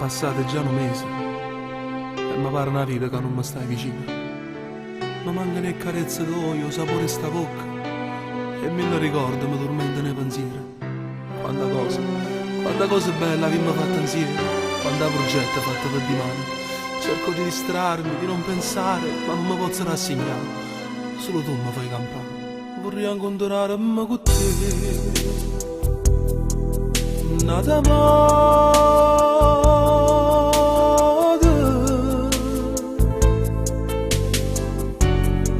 passate già un mese e mi pare una vita che non mi stai vicino. Mi manca né carezza d'olio, sapore sta bocca e mille ricordi mi tormentano nei pensieri. Quanta cosa bella abbiamo fatto insieme, quanta progetto fatto per di mano. Cerco di distrarmi, di non pensare, ma non mi posso rassegnare. Solo tu mi fai campare. Vorrei incontrarmi con te. Nada vada,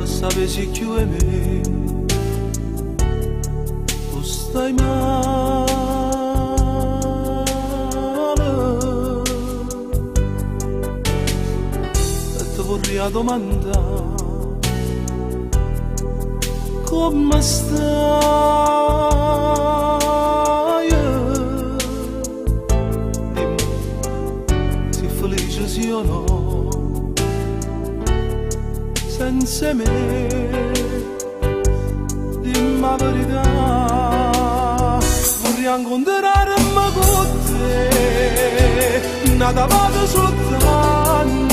sapessi più e me, tu stai male. E ti vorrei domandare come stai. Dimmi, sei felice sì o no? Senza me, dimmi la verità. Vorrei incontrarmi con te, nada vado soltanto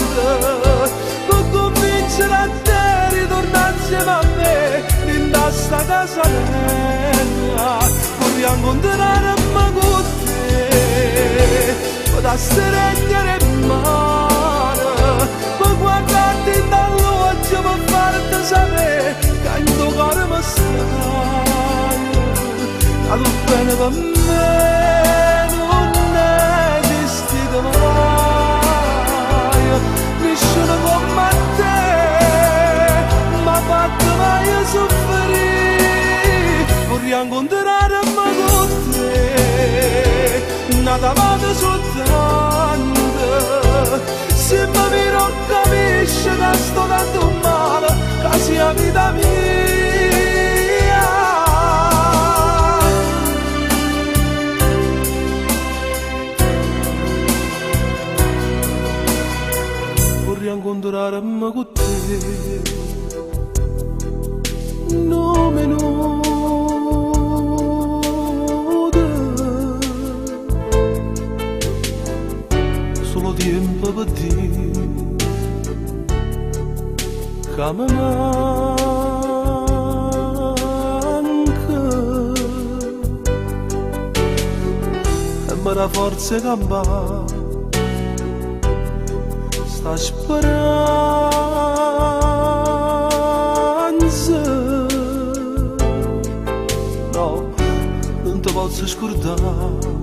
per convincere a te ritornare insieme a me in sta casa bella. Vorrei incontrarmi con te, da stringere in mano, per guardarti dall'occhio, per farti sapere che in tuo cuore mi stai. Ma tu bene per me non esistito mai, nessuno come te mi ha fatto mai soffrire. Vorrei incontrarmi con te, nada vado soltanto, se mi miro capisci che sto dando male, che sia vita mia. Vorrei incontrarmi con te, nome solo tempo per dire che mi manca e mi dà forza di campare. Sta speranza, no, non ti posso scordare.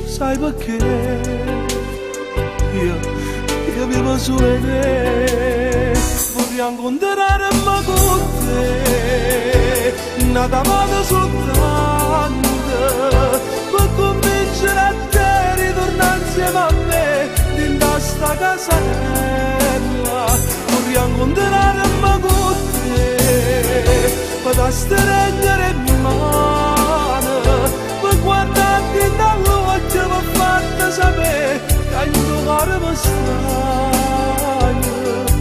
Sai perché io vivo solo in te. Vorrei incontrarmi con te, nada vado soltanto per convincere a te ritornare insieme a me in sta casa bella. Vorrei incontrarmi con te, per da stringere in mano, per guardarti dall'occhio, per farti sapere che in tuo cuore mi stai.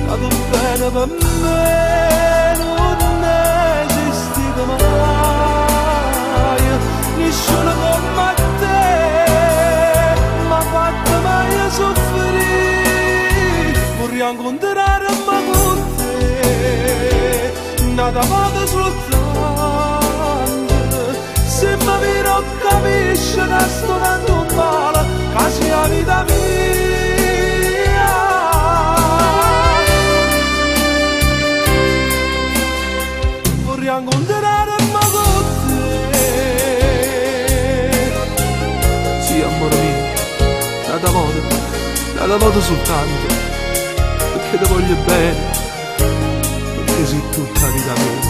Ma tu bene per me non esistito mai, nessuno come te mi ha fatto mai soffrire. Vorrei incontrarmi con te, nada vado soltanto, se mi miro capisci che sto dando male, che sia vita mia. Vorrei incontrarmi con te, sì amore mio, nada voto soltanto, perché ti voglio bene, perché sei tutta vita mia.